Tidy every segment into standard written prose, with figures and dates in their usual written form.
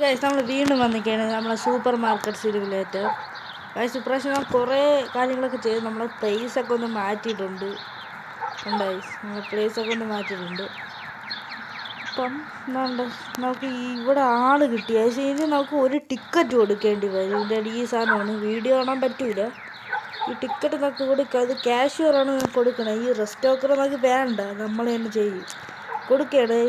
Guys നമ്മൾ വീണ്ടും വന്നിരിക്കുകയാണ് നമ്മളെ സൂപ്പർ മാർക്കറ്റ് സിരിവിലേറ്റ്. ഗൈസ് ഇപ്രാവശ്യം ഞാൻ കുറേ കാര്യങ്ങളൊക്കെ ചെയ്ത് നമ്മളെ പ്ലേസൊക്കെ ഒന്ന് മാറ്റിയിട്ടുണ്ട്. ഗൈസ് നമ്മളെ പ്ലേസൊക്കെ ഒന്ന് മാറ്റിയിട്ടുണ്ട്. അപ്പം എന്താണ്ട് നമുക്ക് ഇവിടെ ആൾ കിട്ടി. പക്ഷേ ഇനി നമുക്ക് ഒരു ടിക്കറ്റ് കൊടുക്കേണ്ടി വരും. ഇതിൻ്റെ ഈ സാധനമാണ്, വീഡിയോ കാണാൻ പറ്റൂല. ഈ ടിക്കറ്റ് നമുക്ക് കൊടുക്കുക, അത് ക്യാഷ്യറാണ് കൊടുക്കണം. ഈ റെസ്റ്റോക്കർ നമുക്ക് വേണ്ട, നമ്മൾ തന്നെ ചെയ്യും. കൊടുക്കുകയാണ്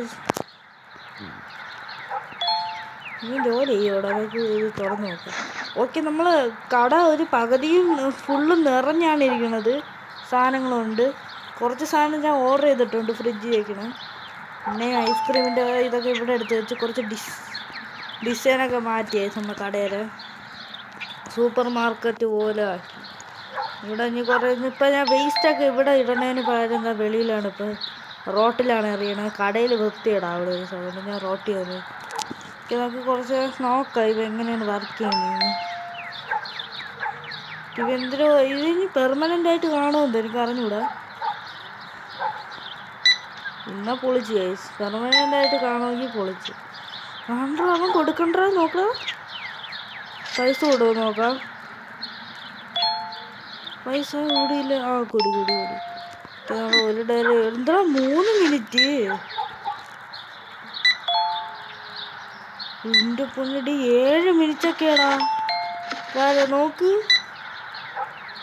നീ ജോലി ചെയ്യോടെ, നമുക്ക് ഇത് തുറന്ന് നോക്കാം. ഓക്കെ, നമ്മൾ കട ഒരു പകുതിയും ഫുള്ളും നിറഞ്ഞാണ് ഇരിക്കുന്നത്. സാധനങ്ങളുണ്ട്, കുറച്ച് സാധനം ഞാൻ ഓർഡർ ചെയ്തിട്ടുണ്ട് ഫ്രിഡ്ജിൽ വയ്ക്കണം. പിന്നെ ഐസ്ക്രീമിൻ്റെ ഇതൊക്കെ ഇവിടെ എടുത്ത് വെച്ച് കുറച്ച് ഡിസൈനൊക്കെ മാറ്റിയായി നമ്മുടെ കടയിൽ സൂപ്പർ മാർക്കറ്റ് പോലെ ആക്കി. ഇവിടെ ഇനി കുറേ ഇപ്പം ഞാൻ വേസ്റ്റൊക്കെ ഇവിടെ ഇടണതിന് പകരം എന്താ വെളിയിലാണ്, ഇപ്പം റോട്ടിലാണ് എറിയണത്. കടയിൽ വൃത്തിയിടാം അവിടെ ഒരു സമയം ഞാൻ റോട്ടിൽ വന്നു. നമുക്ക് കുറച്ച് നോക്കാം ഇവ എങ്ങനെയാണ് വർക്ക് ചെയ്യുന്നത്. ഇവെന്തിനോ ഇതിനി പെർമനൻ്റ് ആയിട്ട് കാണുമെന്ന് എനിക്ക് അറിഞ്ഞൂടാ. എന്നാ പൊളിച്ച് ഗൈസ്, പെർമനൻ്റ് ആയിട്ട് കാണുമെങ്കിൽ പൊളിച്ച്. ആണ്ടോ അവൻ കൊടുക്കണ്ട നോക്കാം, പൈസ കൊടുക്കും നോക്കാം. പൈസ കൂടിയില്ല. ആ കൂടി ഒരു ഡയറി എന്താ 3 മിനിറ്റ്. എൻ്റെ പൊന്നടി 7 മിനിറ്റൊക്കെയാടാ. വേറെ നോക്ക്,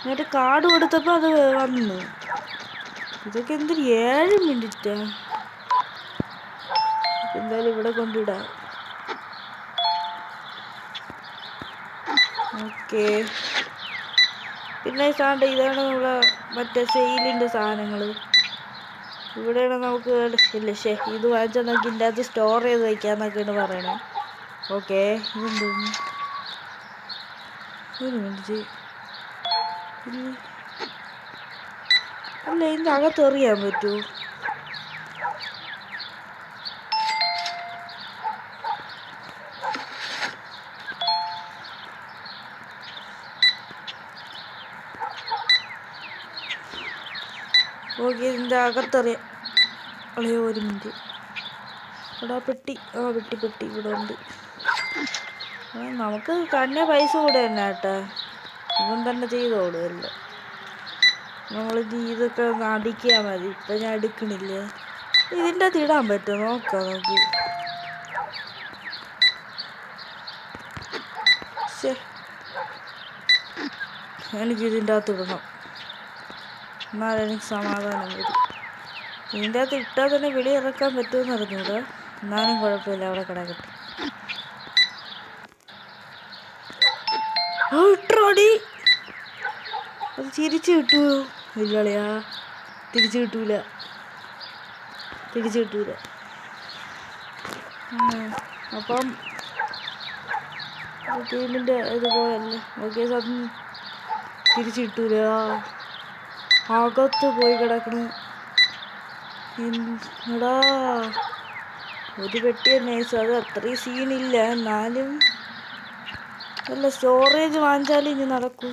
എന്നിട്ട് കാർഡ് കൊടുത്തപ്പോൾ അത് വന്നു. ഇതൊക്കെ എന്തൊരു 7 മിനിറ്റാ. എന്തായാലും ഇവിടെ കൊണ്ടിടാം. ഓക്കെ, പിന്നെ സാധനം ഇതാണ് നമ്മളെ മറ്റേ സെയിലിൻ്റെ സാധനങ്ങൾ. ഇവിടെയാണ് നമുക്ക് ഇല്ല ഇത് വാങ്ങിച്ചാൽ നമുക്ക് ഇതിൻ്റെ അകത്ത് സ്റ്റോർ ചെയ്ത് വയ്ക്കാമെന്നൊക്കെയാണ് പറയണേ. ഓക്കെ, ഇതെന്തോന്നു, ഒരു മിനിറ്റ്. അല്ല, ഇതിൻ്റെ അകത്ത് എറിയാൻ പറ്റുമോ? ഓക്കെ, ഇതിൻ്റെ അകത്തറിയാം. അളയോ ഒരു മിനിറ്റ്. ഇവിടെ പെട്ടി, പെട്ടി ഇവിടെ ഉണ്ട്. നമുക്ക് തന്നെ പൈസ കൂടെ തന്നെ കേട്ടാ, ഇവൻ തന്നെ ചെയ്തോളുമല്ലോ. നമ്മളിത് ഇതൊക്കെ ഒന്ന് അടിക്കാൻ മതി. ഇപ്പം ഞാൻ എടുക്കണില്ല. ഇതിൻ്റെ അകത്ത് ഇടാൻ പറ്റുമോ നോക്കാം നമുക്ക്. എനിക്കിതിൻ്റെ അകത്ത് ഇടണം, എന്നാലും എനിക്ക് സമാധാനം വരും. ഇതിൻ്റെ അകത്ത് ഇട്ടാൽ തന്നെ വെളിയിറക്കാൻ പറ്റുമെന്ന് അറിഞ്ഞൂടാ. എന്നാലും കുഴപ്പമില്ല, അവിടെ കിടക്കട്ടെ. ഇട്ടോടി, അത് തിരിച്ചു കിട്ടുമോ? ഇല്ലളിയാ, തിരിച്ചു കിട്ടൂല. അപ്പം ടീമിൻ്റെ ഇതുപോലല്ലേ. ഓക്കെ, തിരിച്ചു കിട്ടൂല. അകത്ത് പോയി കിടക്കണു. എടാ, ഒരു പെട്ടി നൈസ്, അത് അത്രയും സീനില്ല. എന്നാലും അല്ല, സ്റ്റോറേജ് വാങ്ങിച്ചാലും ഇനി നടക്കും.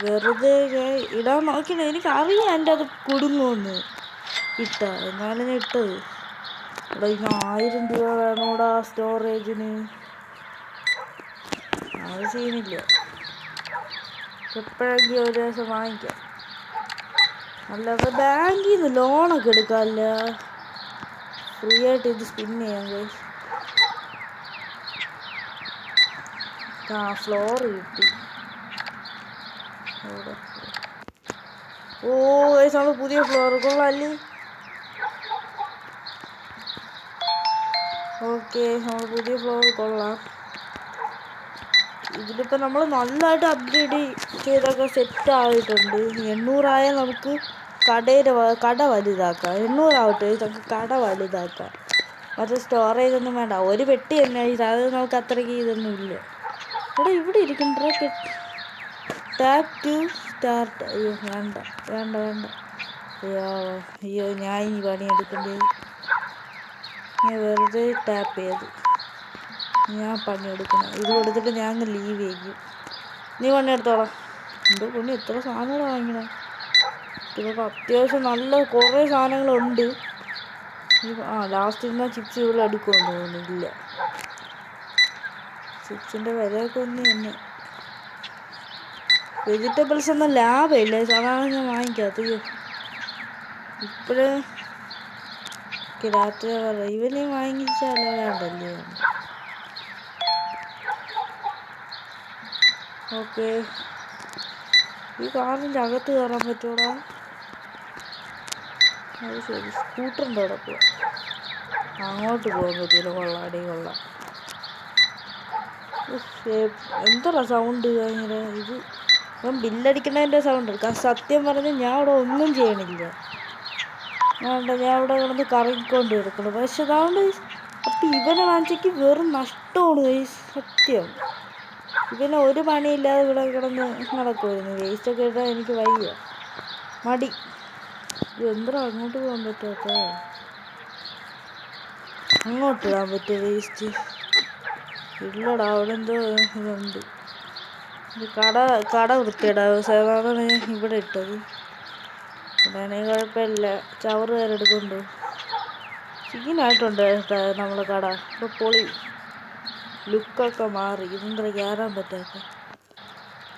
വെറുതെ ഇടാൻ നോക്കണേ, എനിക്കറിയാം എൻ്റെ അത് കുടുങ്ങുമെന്ന്. എന്നാലും ഞാൻ ഇട്ടത്. ഇവിടെ ഇനി 1000 രൂപ വേണോടാ സ്റ്റോറേജിന്. അത് സീനില്ല, എപ്പോഴെങ്കിലും ഒരു ദിവസം വാങ്ങിക്കാം. അല്ലാതെ ബാങ്കിൽ നിന്ന് ലോണൊക്കെ എടുക്കാമല്ല, ഫ്രീ ആയിട്ട് ഇത് സ്പിൻ ചെയ്യാം ഗൈസ്. ഫ്ലോർ കിട്ടി. ഓ ഗൈസ്, നമ്മൾ പുതിയ ഫ്ലോർ കൊള്ളാല്ലേ. ഓക്കെ, നമ്മൾ പുതിയ ഫ്ലോർ കൊള്ളാം. ഇതിലിപ്പോൾ നമ്മൾ നല്ലതായിട്ട് അപ്ഗ്രേഡ് ചെയ്തൊക്കെ സെറ്റ് ആയിട്ടുണ്ട്. 800 ആയാൽ നമുക്ക് കട വലുതാക്കാം. 800 ആവട്ടെ, നമുക്ക് കട വലുതാക്കാം. മറ്റേ സ്റ്റോറേജ് ഒന്നും വേണ്ട, ഒരു പെട്ടി തന്നെ. അത് നമുക്ക് അത്രയ്ക്ക് ഇതൊന്നും ഇല്ല. ഇവിടെ ഇരിക്കണ്ട. Tap to start. അയ്യോ വേണ്ട. അയ്യോ ഞാൻ ഇനി പണിയെടുക്കേണ്ടത്. ഞാൻ വെറുതെ ടാപ്പ് ചെയ്ത് ഞാൻ പണിയെടുക്കണം. ഇത് കൊടുത്തിട്ട് ഞാൻ അങ്ങ് ലീവ് ചെയ്യും. നീ പണിയെടുത്തോളാം. എന്തോ പണി, എത്ര സാധനങ്ങൾ വാങ്ങിക്കണേ. ഇതൊക്കെ അത്യാവശ്യം നല്ല കുറേ സാധനങ്ങളുണ്ട്. ലാസ്റ്റ് ഇരുന്ന ചിപ്സ് ഇവിടെ എടുക്കുമെന്ന് തോന്നുന്നില്ല. ചിപ്സിൻ്റെ വിലയൊക്കെ ഒന്ന് തന്നെ. വെജിറ്റബിൾസ് ഒന്നും ലാഭമില്ല, അതാണ് ഞാൻ വാങ്ങിക്കാത്തത്. ഇപ്പോഴും രാത്രി പറയാം ഇവനെ വാങ്ങിച്ചാലോ വേണ്ടല്ലേ. ഓക്കെ, ഈ കാറിൻ്റെ അകത്ത് കയറാൻ പറ്റൂടാ? അത് ശരി, സ്കൂട്ടറിൻ്റെ അവിടെ പോവാം. അങ്ങോട്ട് പോകാൻ പറ്റില്ല. കൊള്ളാടി കൊള്ളാം. എന്താ സൗണ്ട് ഭയങ്കര ഇത്? ഇപ്പം ബില്ലടിക്കുന്നതിൻ്റെ സൗണ്ട്. സത്യം പറഞ്ഞാൽ ഞാൻ അവിടെ ഒന്നും ചെയ്യണില്ല. ഞാൻ ഇവിടെ കിടന്ന് കറങ്ങിക്കൊണ്ട് കിടക്കണം. പക്ഷെ അതുകൊണ്ട് അപ്പം ഇവനെ വാങ്ങിച്ചേക്ക് വെറും നഷ്ടമാണ് ഗൈസ്. സത്യം, ഇവനെ ഒരു പണിയില്ലാതെ ഇവിടെ കിടന്ന് നടക്കുമായിരുന്നു. വേസ്റ്റൊക്കെ ഇട്ടാൽ എനിക്ക് വയ്യ, മടി. എന്താ അങ്ങോട്ട് പോകാൻ പറ്റാത്ത? അങ്ങോട്ട് ഇടാൻ പറ്റുമോ വേസ്റ്റ്? ഇല്ലടാ, അവിടെ എന്തോ ഇതുണ്ട്. കട വൃത്തിയിടാവും. സാധാരണ ഇവിടെ ഇട്ടത്. ഇവിടെയാണെങ്കിൽ കുഴപ്പമില്ല. ചവറ് കയറെടുക്കുന്നുണ്ട്. സീനായിട്ടുണ്ട് നമ്മളെ കട. ഇപ്പോൾ പൊളി ലുക്കൊക്കെ മാറി. ഇതെന്താ കയറാൻ പറ്റാത്ത?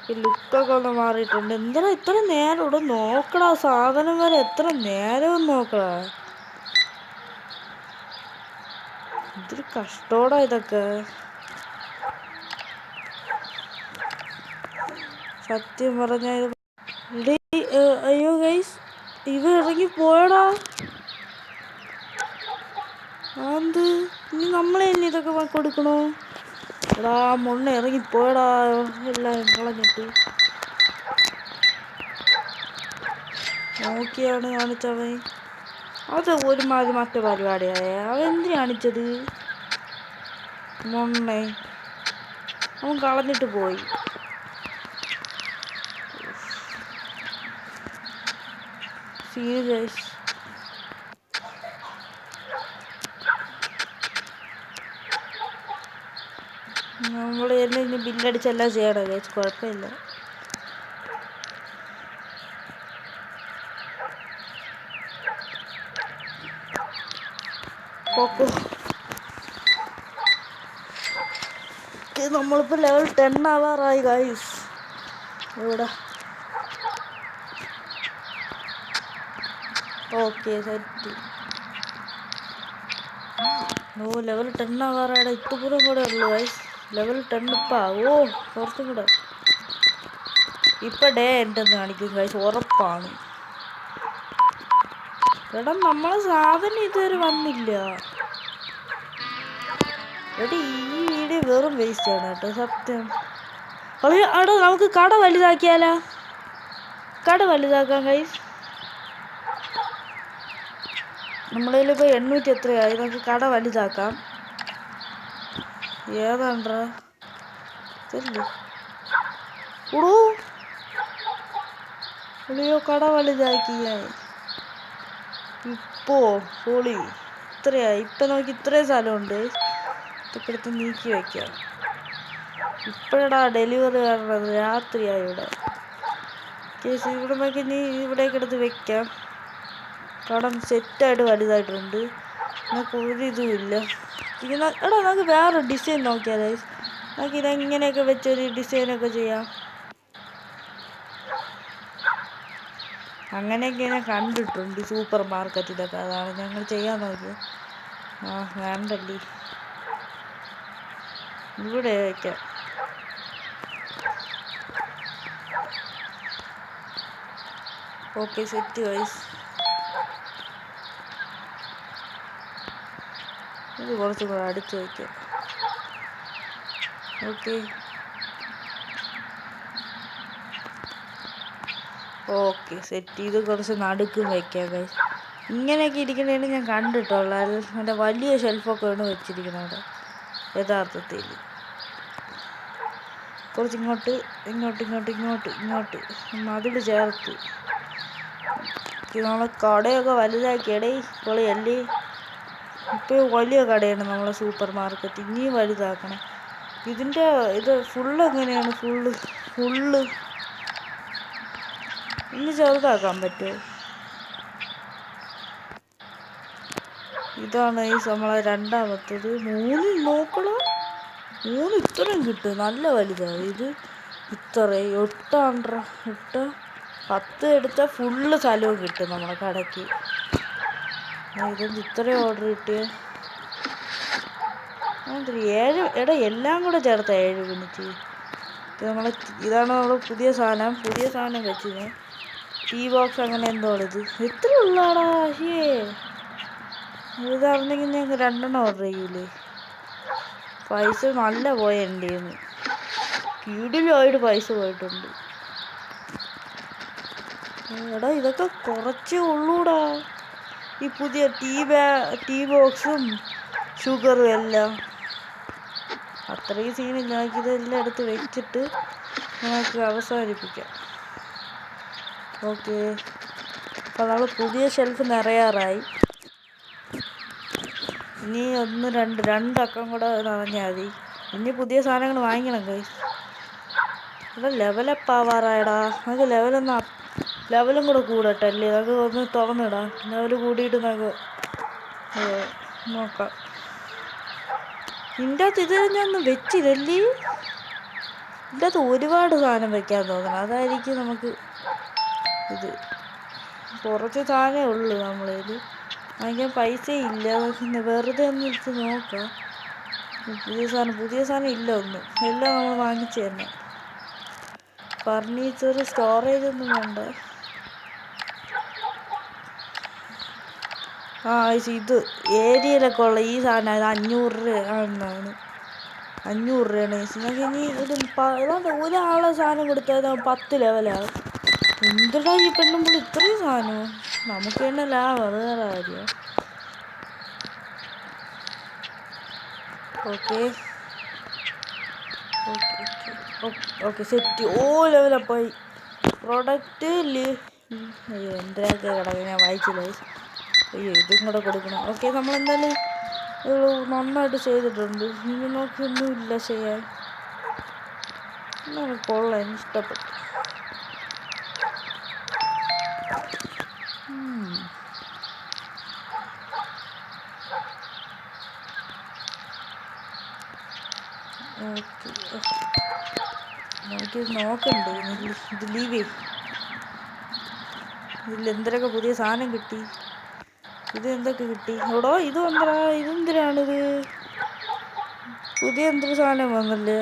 ഈ ലുക്കൊക്കെ ഒന്ന് മാറിയിട്ടുണ്ട്. എന്താ ഇത്ര നേരം ഇവിടെ നോക്കടാ? സാധനം വരെ എത്ര നേരം നോക്കടാ? ഇതൊരു കഷ്ടോടാ ഇതൊക്കെ. സത്യം പറഞ്ഞാൽ അയ്യോ ഗൈസ്, ഇവ ഇറങ്ങി പോയടാ. അത് ഇനി നമ്മളെ തന്നെ ഇതൊക്കെ കൊടുക്കണോ? എടാ മൊണ്ണ ഇറങ്ങിപ്പോയടാ, എല്ലാം കളഞ്ഞിട്ട്. നോക്കിയാണ് കാണിച്ചവൻ. അത് ഒരുമാതിരി മറ്റേ പരിപാടിയായ. അവൻ എന്തിനാ കാണിച്ചത്? മൊണ്ണെ അവൻ കളഞ്ഞിട്ട് പോയി. സീരിയസ്. നമ്മൾ തന്നെ ഇനി ബില്ലടിച്ചെല്ലാം ചെയ്യണം ഗൈസ്. കുഴപ്പമില്ല. നമ്മളിപ്പോൾ ലെവൽ 10 ആവാറായി ഗൈസ്. ഇവിടെ ഓക്കെ സെറ്റ്. ഓ ലെവൽ 10 ആവാറായുടെ ഇത്തുപുരം കൂടെ ഉള്ളു ഗൈസ്. ലെവൽ 10 ഇപ്പാ. ഓ കുറച്ചും കൂടെ. ഇപ്പം ഡേ എൻ്റെന്ന് കാണിക്കും ഗൈസ്, ഉറപ്പാണ്. എടാ നമ്മളെ സാധനം ഇതുവരെ വന്നില്ല. എടാ ഈ വീഡിയോ വെറും വേസ്റ്റ് ആണ് കേട്ടോ, സത്യം. എടാ നമുക്ക് കട വലുതാക്കിയാലോ? കട വലുതാക്കാം ഗൈസ്. നമ്മളതിലിപ്പോൾ 800 എത്രയായി? നമുക്ക് കട വലുതാക്കാം. ഏതാണ്ടാ ഇതല്ലേ? ഓടോ പുളിയോ, കട വലുതാക്കി ഞാൻ ഇപ്പോൾ. പൊളി ഇത്രയായി. ഇപ്പം നമുക്ക് ഇത്രയും സ്ഥലമുണ്ട്. ഇതൊക്കെ എടുത്ത് നീക്കി വയ്ക്കാം. ഇപ്പോഴാ ഡെലിവറി വരണത്. രാത്രിയായി ഇവിടെ. കേസ് ഇവിടെ നോക്കി നീ ഇവിടേക്ക് എടുത്ത് വെക്കാം. കടം സെറ്റായിട്ട് വലുതായിട്ടുണ്ട്. നമുക്ക് ഒരിതുമില്ല. എടാ നമുക്ക് വേറൊരു ഡിസൈൻ നോക്കിയാലേ. നമുക്ക് ഇതെങ്ങനെയൊക്കെ വെച്ചൊരു ഡിസൈനൊക്കെ ചെയ്യാം. അങ്ങനെയൊക്കെ ഞാൻ കണ്ടിട്ടുണ്ട് സൂപ്പർ മാർക്കറ്റിലൊക്കെ. അതാണ് ഞങ്ങൾ ചെയ്യാൻ നോക്കിയത്. ആ വേണ്ടല്ലേ, ഇവിടെ വയ്ക്കാം. Okay set guys. ഇത് കുറച്ചും കൂടെ അടിച്ചു വയ്ക്കാം. Okay okay set. ഇത് കുറച്ച് നടുക്കും വയ്ക്കാം ഗൈസ്. ഇങ്ങനെയൊക്കെ ഇരിക്കണേന്ന് ഞാൻ കണ്ടിട്ടുള്ള. നല്ല വലിയ ഷെൽഫൊക്കെയാണ് വെച്ചിരിക്കുന്നത് അവിടെ യഥാർത്ഥത്തിൽ. കുറച്ച് ഇങ്ങോട്ട് ഇങ്ങോട്ട് ഇങ്ങോട്ട് ഇങ്ങോട്ട് ഇങ്ങോട്ട് മതിൽ ചേർത്ത് നമ്മളെ കടയൊക്കെ വലുതാക്കിയടേ. പൊളിയല്ലേ? ഇപ്പോൾ വലിയ കടയാണ് നമ്മളെ സൂപ്പർ മാർക്കറ്റ്. ഇനിയും വലുതാക്കണം. ഇതിൻ്റെ ഇത് ഫുള്ള് എങ്ങനെയാണ്? ഫുള്ള് ഇനി ചെറുതാക്കാൻ പറ്റുമോ? ഇതാണ് ഈ നമ്മളെ രണ്ടാമത്തത്. 3 നോക്കണം. 3 ഇത്രയും കിട്ടും, നല്ല വലുതാണ് ഇത്. ഇത്രയും 8 10 എടുത്താൽ ഫുള്ള് സ്ഥലവും കിട്ടും നമ്മളെ കടയ്ക്ക്. ഇതെന്ത് ഇത്രയും ഓർഡർ കിട്ടിയ 7 എടാ, എല്ലാം കൂടെ ചേർത്ത 7 മിനിറ്റ്. ഇതാണ് നമ്മൾ പുതിയ സാധനം വെച്ചത്. ടീ ബോക്സ് അങ്ങനെ എന്തോ ഇത് എത്ര ഉള്ളാടാ. ഇതാണെന്നെങ്കിൽ ഞങ്ങൾക്ക് 2 ഓർഡർ ചെയ്യൂലേ. പൈസ നല്ല പോയ എൻ്റെ കയ്യിന്ന്. കീടിലുമായിട്ട് പൈസ പോയിട്ടുണ്ട്. എടാ, ഇതൊക്കെ കുറച്ചേ ഉള്ളൂടാ. ഈ പുതിയ ടീ ബോക്സും ഷുഗറും എല്ലാം അത്രയും സീനില്ല. ഇതെല്ലാം എടുത്ത് വെച്ചിട്ട് നമുക്ക് അവസാനിപ്പിക്കാം. ഓക്കെ, അപ്പോൾ നമ്മൾ പുതിയ ഷെൽഫ് നിറയാറായി. ഇനി 1 2 അക്കം കൂടെ നിറഞ്ഞാൽ മതി. ഇനി പുതിയ സാധനങ്ങൾ വാങ്ങിക്കണം ഗൈസ്. ഇവിടെ ലെവലപ്പ് ആവാറായടാ. നമുക്ക് ലെവലും കൂടെ കൂടട്ടെ അല്ലേ. നമുക്ക് ഒന്ന് തുറന്നിടാം. ലെവൽ കൂടിയിട്ട് നമുക്ക് നോക്കാം. ഇതിൻ്റെ അകത്ത് ഇത് ഞാനൊന്നും വെച്ചില്ലല്ലേ. ഇതിൻ്റെ അകത്ത് ഒരുപാട് സാധനം വെക്കാൻ തോന്നണം. അതായിരിക്കും നമുക്ക് ഇത്. കുറച്ച് സാധനമേ ഉള്ളൂ നമ്മളിത് വാങ്ങിക്കാൻ. പൈസ ഇല്ല. വെറുതെ ഒന്ന് എടുത്ത് നോക്കാം. പുതിയ സാധനം ഇല്ല ഒന്നും. എല്ലാം നമ്മൾ വാങ്ങിച്ചു തന്നെ. ഫർണിച്ചർ സ്റ്റോറേജ് ഒന്നും വേണ്ട. ഇത് ഏരിയയിലൊക്കെ ഉള്ള ഈ സാധനം ഇത് 500 രൂപയാണ്. 500 രൂപയാണ്. നമുക്ക് ഇനി ഇത് ഒരാളെ സാധനം കൊടുത്താൽ 10 ലെവലാകും. എന്തിനാ ഈ പെണ്ണുമ്പോൾ ഇത്രയും സാധനമോ? നമുക്ക് തന്നെ ലാഭം, അത് വേറെ കാര്യം. Okay set. ലെവലപ്പായി. പ്രൊഡക്റ്റ് എന്തിനൊക്കെ കിടക്കും, ഞാൻ വായിച്ചില്ല. ഇതും കൂടെ കൊടുക്കണം. ഓക്കെ, നമ്മളെന്തായാലും നന്നായിട്ട് ചെയ്തിട്ടുണ്ട്. ഇനി നോക്കിയൊന്നുമില്ല ചെയ്യാൻ. കൊള്ളാൻ ഇഷ്ടപ്പെട്ടു. നമുക്ക് നോക്കണ്ടേ ഇത് ലീവ് ചെയ്യും. ഇതിൽ എന്തൊക്കെ പുതിയ സാധനം കിട്ടി. ഇത് എന്തൊക്കെ കിട്ടി എടോ. ഇതെന്തിനാണിത്? പുതിയ എന്തൊരു സാധനം വന്നല്ലേ.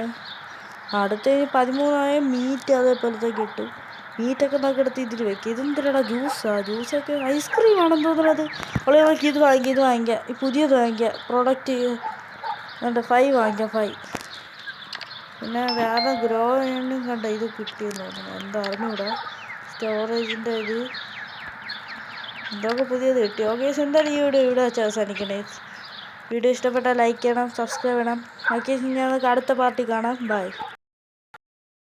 അടുത്ത 13 മീറ്റ് അതേപോലത്തെ കിട്ടും. മീറ്റൊക്കെ നമുക്ക് എടുത്ത് ഇതിൽ വെക്കുക. ഇതെന്തിനാടാ? ജ്യൂസൊക്കെ ഐസ്ക്രീം ആണെന്ന് തോന്നുന്നത്. അവളെ നോക്കി ഇത് വാങ്ങിക്കാം. ഈ പുതിയത് വാങ്ങിക്കാം. പ്രൊഡക്റ്റ് 5 വാങ്ങിക്കാം. 5. പിന്നെ വേറെ ഗ്രോ എണ്ണും കണ്ട ഇത് കിട്ടിയെന്ന് തോന്നുന്നു. എന്താ അറിഞ്ഞൂടാ. സ്റ്റോറേജിൻ്റെ ഇത് എന്തൊക്കെ പുതിയത് കിട്ടി. ഓക്കെ, എന്തായാലും ഈ വീഡിയോ ഇവിടെ വെച്ച് അവസാനിക്കണേ. വീഡിയോ ഇഷ്ടപ്പെട്ടാൽ ലൈക്ക് ചെയ്യണം, സബ്സ്ക്രൈബ് ചെയ്യണം. ഓക്കെ, ഞാൻ അടുത്ത പാർട്ടി കാണാം. ബൈ.